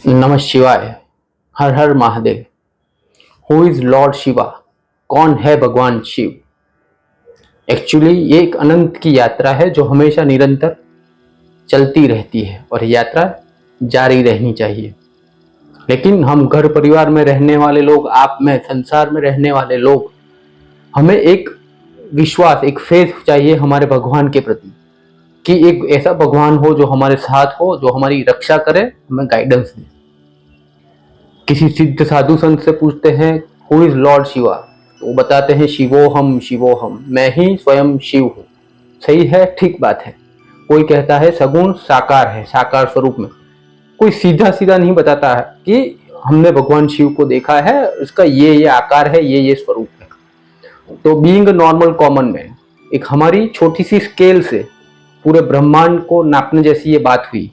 नमः शिवाय। हर हर Mahadev. Who is Lord Shiva? कौन है भगवान शिव? एक्चुअली ये एक अनंत की यात्रा है जो हमेशा निरंतर चलती रहती है और यात्रा जारी रहनी चाहिए। लेकिन हम घर परिवार में रहने वाले लोग, आप में, संसार में रहने वाले लोग, हमें एक विश्वास, एक फेथ चाहिए हमारे भगवान के प्रति कि एक ऐसा भगवान हो जो हमारे साथ हो, जो हमारी रक्षा करे, हमें गाइडेंस दे। किसी सिद्ध साधु संत से पूछते हैं हु इज लॉर्ड शिवा, तो वो बताते हैं शिवोहम शिवोहम, मैं ही स्वयं शिव हूँ। सही है, ठीक बात है। कोई कहता है सगुण साकार है, साकार स्वरूप में। कोई सीधा सीधा नहीं बताता है कि हमने भगवान शिव को देखा है, उसका ये आकार है, ये स्वरूप है। तो बीइंग नॉर्मल कॉमन मैन, एक हमारी छोटी सी स्केल से पूरे ब्रह्मांड को नापने जैसी ये बात हुई।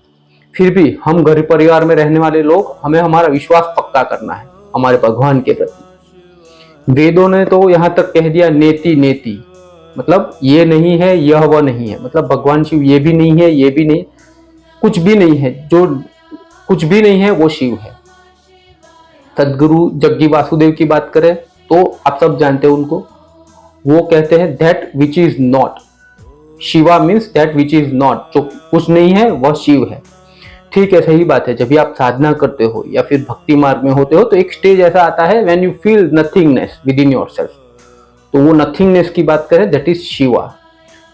फिर भी हम घर परिवार में रहने वाले लोग, हमें हमारा विश्वास पक्का करना है हमारे भगवान के प्रति। वेदों ने तो यहाँ तक कह दिया नेति नेति, मतलब ये नहीं है, यह वह नहीं है, मतलब भगवान शिव ये भी नहीं है, ये भी नहीं, कुछ भी नहीं है। जो कुछ भी नहीं है वो शिव है। सदगुरु जग्गी वासुदेव की बात करें तो आप सब जानते हैं उनको। वो कहते हैं that which is not Shiva means that which is not, जो कुछ नहीं है वह शिव है। ठीक है, सही बात है। जब भी आप साधना करते हो या फिर भक्ति मार्ग में होते हो तो एक स्टेज ऐसा आता है when you feel nothingness with in yourself. तो वो नथिंगनेस की बात करें दैट इज शिवा।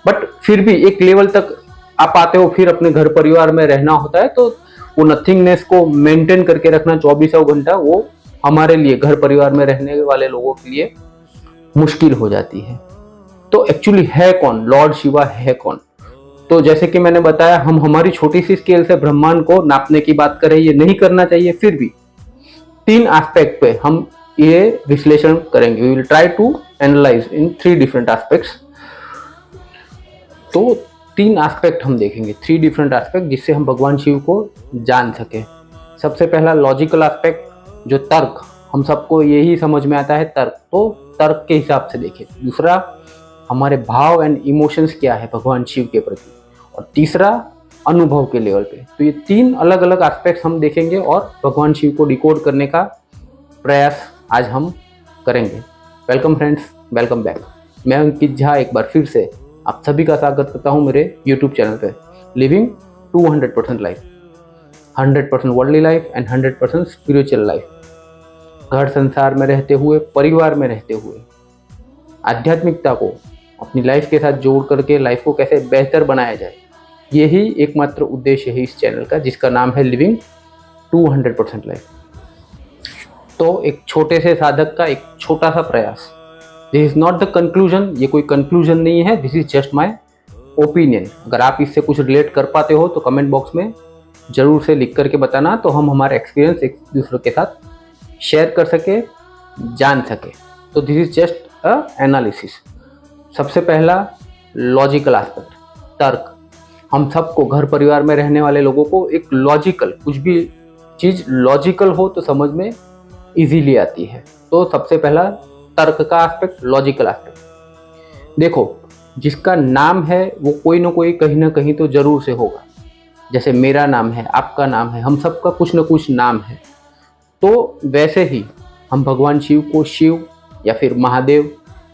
बट फिर भी एक लेवल तक आप आते हो, फिर अपने घर परिवार में रहना होता है, तो वो नथिंगनेस को मेंटेन करके रखना 24 घंटा, वो हमारे लिए, घर परिवार में रहने वाले लोगों के लिए मुश्किल हो जाती है। तो एक्चुअली है कौन लॉर्ड शिवा? है कौन? तो जैसे कि मैंने बताया, हम हमारी छोटी सी स्केल से ब्रह्मांड को नापने की बात करें, ये नहीं करना चाहिए। फिर भी 3 एस्पेक्ट पे हम ये विश्लेषण करेंगे। We will try to analyse in 3 different aspects. तो 3 एस्पेक्ट हम देखेंगे, 3 डिफरेंट एस्पेक्ट, जिससे हम भगवान शिव को जान सके। सबसे पहला लॉजिकल एस्पेक्ट, जो तर्क, हम सबको यही समझ में आता है तर्क, तो तर्क के हिसाब से देखें। दूसरा, हमारे भाव एंड इमोशंस क्या है भगवान शिव के प्रति। और तीसरा, अनुभव के लेवल पे। तो ये 3 अलग अलग एस्पेक्ट्स हम देखेंगे और भगवान शिव को डिकोड करने का प्रयास आज हम करेंगे। Welcome friends, welcome back. मैं अंकित झा एक बार फिर से आप सभी का स्वागत करता हूँ मेरे यूट्यूब चैनल पे, living 200% life, 100% worldly life and 100% spiritual life. घर संसार में रहते हुए, परिवार में रहते हुए, आध्यात्मिकता को अपनी लाइफ के साथ जोड़ करके लाइफ को कैसे बेहतर बनाया जाए, यही एकमात्र उद्देश्य है इस चैनल का, जिसका नाम है लिविंग 200% लाइफ। तो एक छोटे से साधक का एक छोटा सा प्रयास। This is not the conclusion, ये कोई कंक्लूजन नहीं है, this is just my opinion. अगर आप इससे कुछ रिलेट कर पाते हो तो कमेंट बॉक्स में जरूर से लिख करके बताना, तो हम हमारे एक्सपीरियंस एक दूसरे के साथ शेयर कर सके, जान सके। तो this is just a analysis. सबसे पहला लॉजिकल एस्पेक्ट, तर्क। हम सबको, घर परिवार में रहने वाले लोगों को एक लॉजिकल, कुछ भी चीज़ लॉजिकल हो तो समझ में इजीली आती है। तो सबसे पहला तर्क का एस्पेक्ट, लॉजिकल एस्पेक्ट। देखो, जिसका नाम है वो कोई ना कोई कहीं ना कहीं तो जरूर से होगा। जैसे मेरा नाम है, आपका नाम है, हम सबका कुछ ना कुछ नाम है। तो वैसे ही हम भगवान शिव को शिव या फिर महादेव,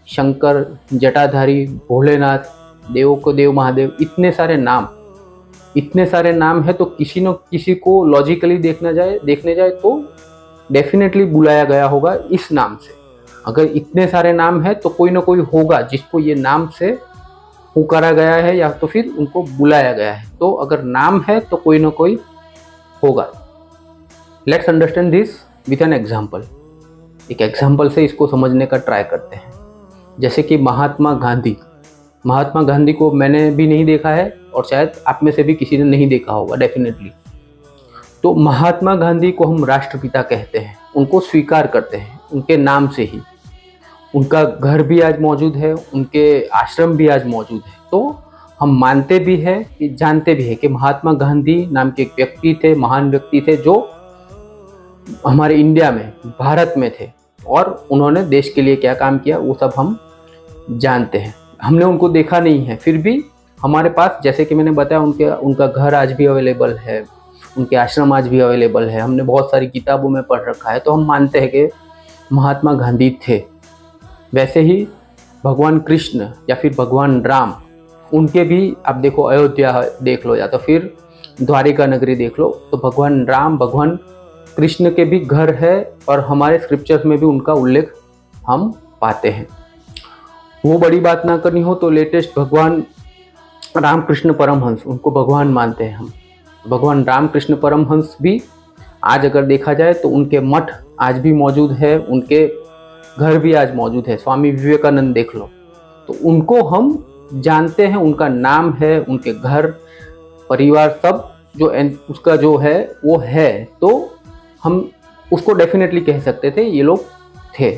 शंकर, जटाधारी, भोलेनाथ, देवों को देव महादेव, इतने सारे नाम है। तो किसी न किसी को लॉजिकली देखने जाए तो डेफिनेटली बुलाया गया होगा इस नाम से। अगर इतने सारे नाम है तो कोई ना कोई होगा जिसको ये नाम से पुकारा गया है या तो फिर उनको बुलाया गया है। तो अगर नाम है तो कोई ना कोई होगा। Let's understand this with an example. एक एग्जाम्पल से इसको समझने का ट्राई करते हैं। जैसे कि महात्मा गांधी को मैंने भी नहीं देखा है और शायद आप में से भी किसी ने नहीं देखा होगा डेफिनेटली। तो महात्मा गांधी को हम राष्ट्रपिता कहते हैं, उनको स्वीकार करते हैं उनके नाम से ही। उनका घर भी आज मौजूद है, उनके आश्रम भी आज मौजूद है। तो हम मानते भी हैं कि जानते भी हैं कि महात्मा गांधी नाम के एक व्यक्ति थे, महान व्यक्ति थे, जो हमारे इंडिया में, भारत में थे, और उन्होंने देश के लिए क्या काम किया वो सब हम जानते हैं। हमने उनको देखा नहीं है, फिर भी हमारे पास, जैसे कि मैंने बताया, उनका घर आज भी अवेलेबल है, उनके आश्रम आज भी अवेलेबल है, हमने बहुत सारी किताबों में पढ़ रखा है, तो हम मानते हैं कि महात्मा गांधी थे। वैसे ही भगवान कृष्ण या फिर भगवान राम, उनके भी आप देखो, अयोध्या देख लो या तो फिर द्वारिका नगरी देख लो, तो भगवान राम, भगवान कृष्ण के भी घर है और हमारे स्क्रिप्चर्स में भी उनका उल्लेख हम पाते हैं। वो बड़ी बात ना करनी हो तो लेटेस्ट भगवान रामकृष्ण परमहंस, उनको भगवान मानते हैं हम। भगवान रामकृष्ण परमहंस भी आज अगर देखा जाए तो उनके मठ आज भी मौजूद है, उनके घर भी आज मौजूद है। स्वामी विवेकानंद देख लो, तो उनको हम जानते हैं, उनका नाम है, उनके घर परिवार सब जो उसका जो है वो है, तो हम उसको डेफिनेटली कह सकते थे ये लोग थे।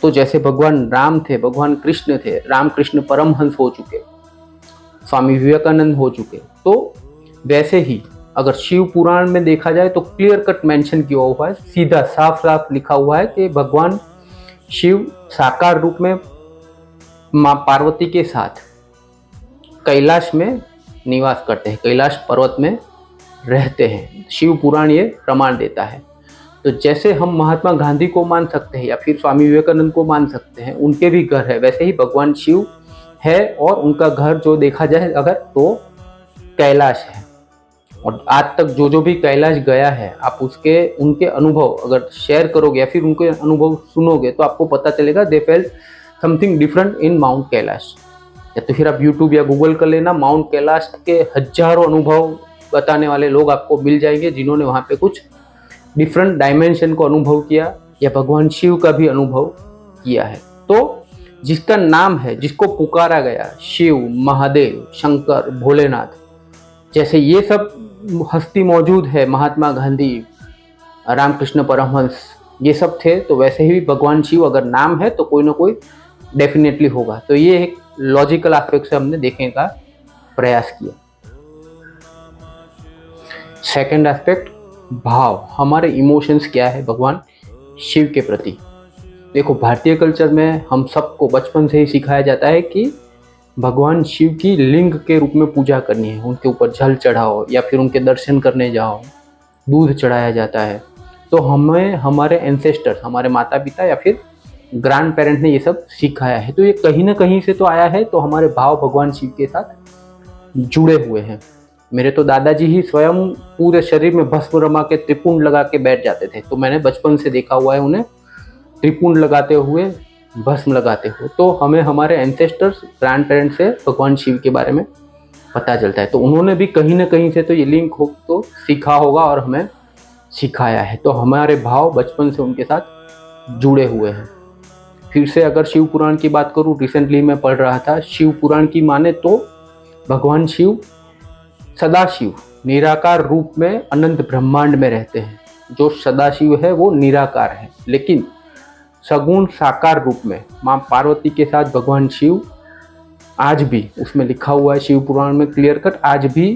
तो जैसे भगवान राम थे, भगवान कृष्ण थे, रामकृष्ण परमहंस हो चुके, स्वामी विवेकानंद हो चुके, तो वैसे ही अगर शिव पुराण में देखा जाए तो क्लियर कट मेंशन किया हुआ है, सीधा साफ साफ लिखा हुआ है कि भगवान शिव साकार रूप में माँ पार्वती के साथ कैलाश में निवास करते हैं, कैलाश पर्वत में रहते हैं। शिव पुराण ये प्रमाण देता है। तो जैसे हम महात्मा गांधी को मान सकते हैं या फिर स्वामी विवेकानंद को मान सकते हैं, उनके भी घर है, वैसे ही भगवान शिव है और उनका घर जो देखा जाए अगर तो कैलाश है। और आज तक जो भी कैलाश गया है, आप उनके अनुभव अगर शेयर करोगे या फिर उनके अनुभव सुनोगे तो आपको पता चलेगा they felt something different in mount Kailash. या तो फिर आप यूट्यूब या गूगल कर लेना, माउंट कैलाश के हजारों अनुभव बताने वाले लोग आपको मिल जाएंगे जिन्होंने वहाँ पे कुछ डिफरेंट डायमेंशन को अनुभव किया या भगवान शिव का भी अनुभव किया है। तो जिसका नाम है, जिसको पुकारा गया, शिव, महादेव, शंकर, भोलेनाथ, जैसे ये सब हस्ती मौजूद है, महात्मा गांधी, रामकृष्ण परमहंस, ये सब थे, तो वैसे ही भगवान शिव अगर नाम है तो कोई ना कोई डेफिनेटली होगा। तो ये एक लॉजिकल एस्पेक्ट से हमने देखने का प्रयास किया। सेकंड एस्पेक्ट, भाव, हमारे इमोशंस क्या है भगवान शिव के प्रति। देखो, भारतीय कल्चर में हम सबको बचपन से ही सिखाया जाता है कि भगवान शिव की लिंग के रूप में पूजा करनी है, उनके ऊपर जल चढ़ाओ या फिर उनके दर्शन करने जाओ, दूध चढ़ाया जाता है। तो हमें हमारे एंसेस्टर्स, हमारे माता पिता या फिर ग्रैंड पेरेंट ने ये सब सिखाया है, तो ये कहीं ना कहीं से तो आया है। तो हमारे भाव भगवान शिव के साथ जुड़े हुए हैं। मेरे तो दादाजी ही स्वयं पूरे शरीर में भस्म रमा के त्रिपुंड लगा के बैठ जाते थे, तो मैंने बचपन से देखा हुआ है उन्हें त्रिपुंड लगाते हुए, भस्म लगाते हुए। तो हमें हमारे एंसेस्टर्स, ग्रैंड पेरेंट्स से भगवान शिव के बारे में पता चलता है। तो उन्होंने भी कहीं ना कहीं से तो ये लिंक हो तो सीखा होगा और हमें सिखाया है। तो हमारे भाव बचपन से उनके साथ जुड़े हुए हैं। फिर से अगर शिव पुराण की बात करूं, रिसेंटली मैं पढ़ रहा था, शिव पुराण की माने तो भगवान शिव सदाशिव निराकार रूप में अनंत ब्रह्मांड में रहते हैं। जो सदाशिव है वो निराकार है, लेकिन सगुण साकार रूप में माँ पार्वती के साथ भगवान शिव आज भी, उसमें लिखा हुआ है शिव पुराण में क्लियर कट, आज भी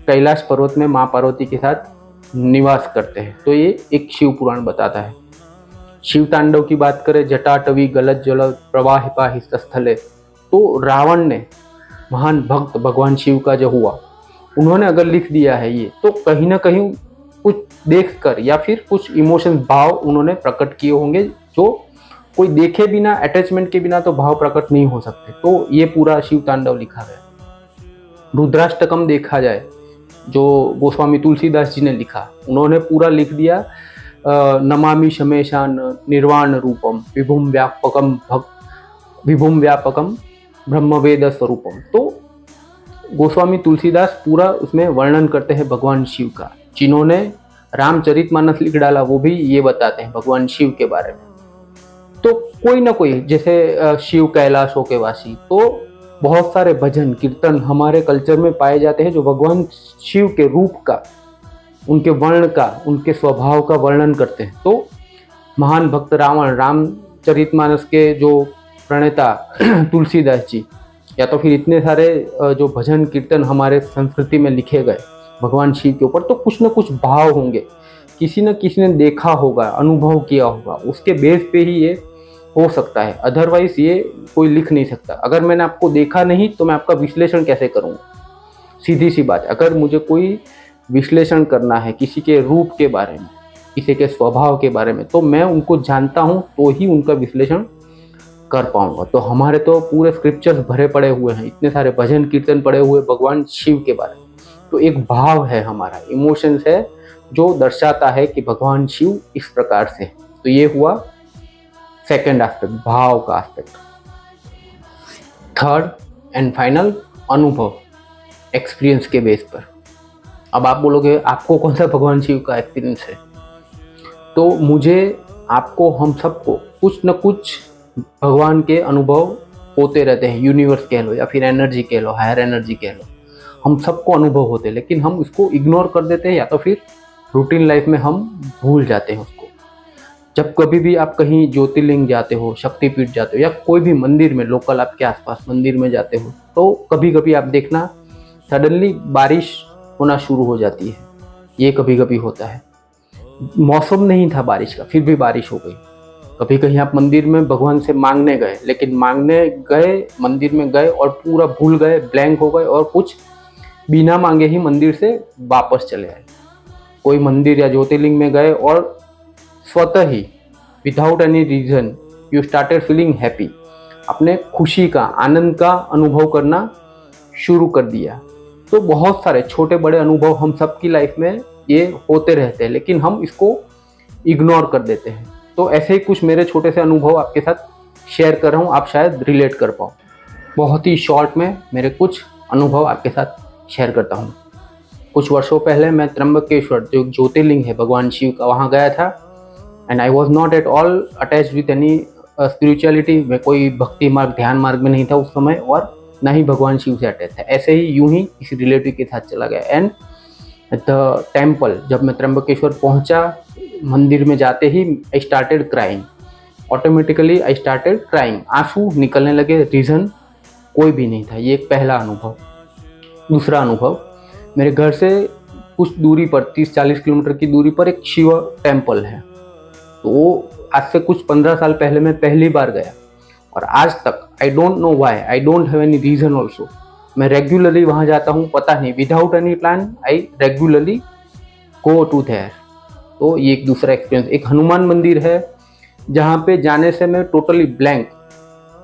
कैलाश पर्वत में माँ पार्वती के साथ निवास करते हैं। तो ये एक शिव पुराण बताता है। शिव तांडव की बात करें, जटाटवी गलत जल प्रवाह पाहि स्थले, तो रावण ने, महान भक्त भगवान शिव का जो हुआ, उन्होंने अगर लिख दिया है ये, तो कहीं ना कहीं कुछ देखकर या फिर कुछ इमोशन, भाव उन्होंने प्रकट किए होंगे जो कोई देखे बिना, अटैचमेंट के बिना तो भाव प्रकट नहीं हो सकते। तो ये पूरा शिव तांडव लिखा गया। रुद्राष्टकम देखा जाए, जो गोस्वामी तुलसीदास जी ने लिखा, उन्होंने पूरा लिख दिया, नमामि शमेशान निर्वाण रूपम विभुम व्यापकम ब्रह्मवेद स्वरूपम। तो गोस्वामी तुलसीदास पूरा उसमें वर्णन करते हैं भगवान शिव का। जिन्होंने रामचरितमानस लिख डाला वो भी ये बताते हैं भगवान शिव के बारे में। तो कोई ना कोई, जैसे शिव कैलाशों के वासी, तो बहुत सारे भजन कीर्तन हमारे कल्चर में पाए जाते हैं जो भगवान शिव के रूप का, उनके वर्ण का, उनके स्वभाव का वर्णन करते हैं। तो महान भक्त रावण, रामचरितमानस के जो प्रणेता तुलसीदास जी, या तो फिर इतने सारे जो भजन कीर्तन हमारे संस्कृति में लिखे गए भगवान शिव के ऊपर, तो कुछ न कुछ भाव होंगे, किसी न किसी ने देखा होगा, अनुभव किया होगा, उसके बेस पे ही ये हो सकता है। अदरवाइज ये कोई लिख नहीं सकता। अगर मैंने आपको देखा नहीं तो मैं आपका विश्लेषण कैसे करूँगा? सीधी सी बात। अगर मुझे कोई विश्लेषण करना है किसी के रूप के बारे में, किसी के स्वभाव के बारे में, तो मैं उनको जानता हूँ तो ही उनका विश्लेषण कर पाऊंगा। तो हमारे तो पूरे स्क्रिप्चर्स भरे पड़े हुए हैं, इतने सारे भजन कीर्तन पड़े हुए भगवान शिव के बारे में। तो एक भाव है, हमारा इमोशंस है जो दर्शाता है कि भगवान शिव इस प्रकार से। तो ये हुआ सेकंड एस्पेक्ट, भाव का एस्पेक्ट। थर्ड एंड फाइनल, अनुभव, एक्सपीरियंस के बेस पर। अब आप बोलोगे आपको कौन सा भगवान शिव का एक्सपीरियंस है, तो मुझे, आपको, हम सबको कुछ न कुछ भगवान के अनुभव होते रहते हैं। यूनिवर्स कह लो या फिर एनर्जी कह लो, हायर एनर्जी कह लो, हम सबको अनुभव होते हैं, लेकिन हम इसको इग्नोर कर देते हैं या तो फिर रूटीन लाइफ में हम भूल जाते हैं उसको। जब कभी भी आप कहीं ज्योतिर्लिंग जाते हो, शक्तिपीठ जाते हो, या कोई भी मंदिर में, लोकल आपके आसपास मंदिर में जाते हो, तो कभी कभी आप देखना सडनली बारिश होना शुरू हो जाती है। ये कभी कभी होता है, मौसम नहीं था बारिश का, फिर भी बारिश हो गई। कभी कहीं आप मंदिर में भगवान से मांगने गए, लेकिन मांगने गए, मंदिर में गए और पूरा भूल गए, ब्लैंक हो गए और कुछ बिना मांगे ही मंदिर से वापस चले आए। कोई मंदिर या ज्योतिर्लिंग में गए और स्वतः ही without any reason you started feeling happy, अपने खुशी का, आनंद का अनुभव करना शुरू कर दिया। तो बहुत सारे छोटे बड़े अनुभव हम सबकी लाइफ में ये होते रहते हैं, लेकिन हम इसको इग्नोर कर देते हैं। तो ऐसे ही कुछ मेरे छोटे से अनुभव आपके साथ शेयर कर रहा हूँ, आप शायद रिलेट कर पाओ। बहुत ही शॉर्ट में मेरे कुछ अनुभव आपके साथ शेयर करता हूँ। कुछ वर्षों पहले मैं त्र्यंबकेश्वर, जो ज्योतिर्लिंग है भगवान शिव का, वहाँ गया था। And I was not at all attached with any spirituality. मैं कोई भक्ति मार्ग, ध्यान मार्ग में नहीं था उस समय, और ना ही भगवान शिव से अटैच था। ऐसे ही यूं ही किसी रिलेटिव के साथ चला गया। एंड द टेम्पल, जब मैं त्र्यंबकेश्वर पहुंचा, मंदिर में जाते ही I started crying. Automatically I started crying, आंसू निकलने लगे, रीज़न कोई भी नहीं था। ये एक पहला अनुभव। दूसरा अनुभव, मेरे घर से कुछ दूरी पर, 30-40 किलोमीटर की दूरी पर एक शिव टेम्पल है। तो आज से कुछ 15 साल पहले मैं पहली बार गया, और आज तक I don't know why, I don't have any reason also, मैं रेगुलरली वहाँ जाता हूँ, पता नहीं, without any plan I regularly go to there. तो ये एक दूसरा एक्सपीरियंस। एक हनुमान मंदिर है जहाँ पे जाने से मैं टोटली ब्लैंक,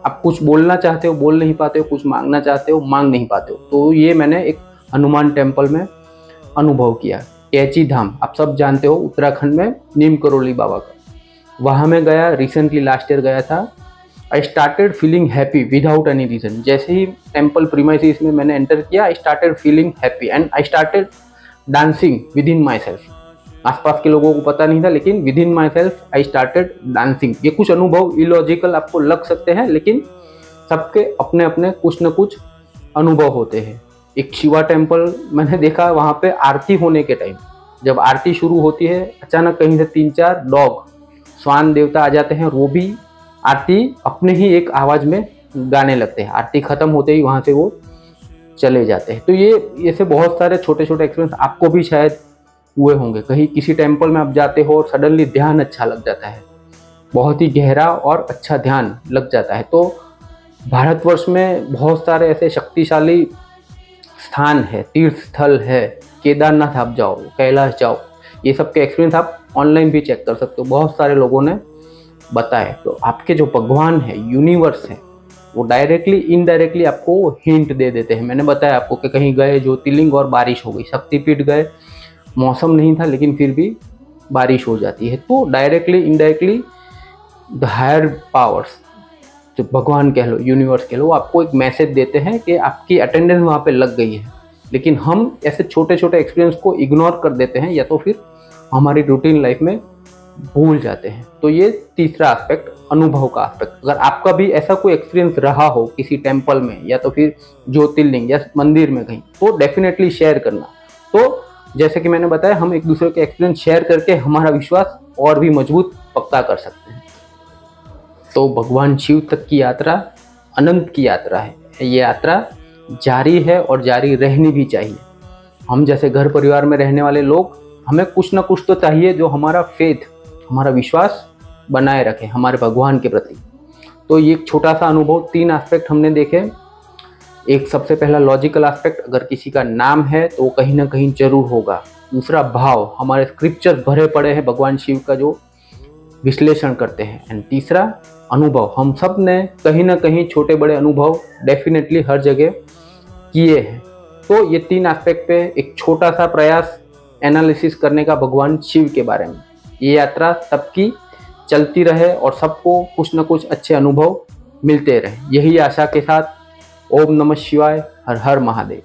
आप कुछ बोलना चाहते हो बोल नहीं पाते हो, कुछ मांगना चाहते हो मांग नहीं पाते हो। तो ये मैंने एक हनुमान टेम्पल में अनुभव किया। कैची धाम आप सब जानते हो, उत्तराखंड में नीम करोली बाबा का, वहाँ मैं गया, रिसेंटली लास्ट ईयर गया था। I started feeling happy without any reason. जैसे ही टेम्पल प्रीमाइसेस में मैंने एंटर किया, I started feeling happy and I started dancing with in my self. आसपास के लोगों को पता नहीं था, लेकिन with in my self I started dancing. ये कुछ अनुभव इलॉजिकल आपको लग सकते हैं, लेकिन सबके अपने अपने कुछ न कुछ अनुभव होते हैं। एक शिवा टेम्पल मैंने देखा, वहाँ पे आरती होने के टाइम, जब आरती शुरू होती है, अचानक कहीं से 3-4 डॉग, स्वान देवता आ जाते हैं, वो भी आरती अपने ही एक आवाज़ में गाने लगते हैं। आरती खत्म होते ही वहाँ से वो चले जाते हैं। तो ये ऐसे बहुत सारे छोटे छोटे एक्सपीरियंस आपको भी शायद हुए होंगे। कहीं किसी टेम्पल में आप जाते हो और सडनली ध्यान अच्छा लग जाता है, बहुत ही गहरा और अच्छा ध्यान लग जाता है। तो भारतवर्ष में बहुत सारे ऐसे शक्तिशाली स्थान है, तीर्थ स्थल है। केदारनाथ आप जाओ, कैलाश जाओ, ये सब के एक्सपीरियंस आप ऑनलाइन भी चेक कर सकते हो, बहुत सारे लोगों ने बताए। तो आपके जो भगवान है, यूनिवर्स है, वो डायरेक्टली इनडायरेक्टली आपको हिंट दे देते हैं। मैंने बताया आपको कि कहीं गए ज्योतिर्लिंग और बारिश हो गई, शक्तिपीठ गए, मौसम नहीं था लेकिन फिर भी बारिश हो जाती है। तो directly indirectly the higher powers, जो भगवान कह लो, यूनिवर्स कह लो, वो आपको एक मैसेज देते हैं कि आपकी अटेंडेंस वहाँ पे लग गई है। लेकिन हम ऐसे छोटे छोटे एक्सपीरियंस को इग्नोर कर देते हैं, या तो फिर हमारी रूटीन लाइफ में भूल जाते हैं। तो ये तीसरा एस्पेक्ट, अनुभव का एस्पेक्ट। अगर आपका भी ऐसा कोई एक्सपीरियंस रहा हो किसी टेम्पल में या तो फिर ज्योतिर्लिंग या मंदिर में कहीं, तो डेफिनेटली शेयर करना। तो जैसे कि मैंने बताया, हम एक दूसरे के एक्सपीरियंस शेयर करके हमारा विश्वास और भी मजबूत पक्का कर सकते हैं। तो भगवान शिव तक की यात्रा अनंत की यात्रा है। ये यात्रा जारी है और जारी रहनी भी चाहिए। हम जैसे घर परिवार में रहने वाले लोग, हमें कुछ ना कुछ तो चाहिए जो हमारा फेथ, हमारा विश्वास बनाए रखे हमारे भगवान के प्रति। तो ये एक छोटा सा अनुभव, 3 एस्पेक्ट हमने देखे। एक सबसे पहला लॉजिकल एस्पेक्ट, अगर किसी का नाम है तो वो कहीं ना कहीं जरूर होगा। दूसरा भाव, हमारे स्क्रिप्चर भरे पड़े हैं भगवान शिव का जो विश्लेषण करते हैं। एंड तीसरा अनुभव, हम सब ने कहीं ना कहीं छोटे बड़े अनुभव डेफिनेटली हर जगह किए हैं। तो ये 3 एस्पेक्ट पे एक छोटा सा प्रयास एनालिसिस करने का भगवान शिव के बारे में। ये यात्रा सबकी चलती रहे और सबको कुछ न कुछ अच्छे अनुभव मिलते रहे, यही आशा के साथ ओम नमः शिवाय, हर हर महादेव।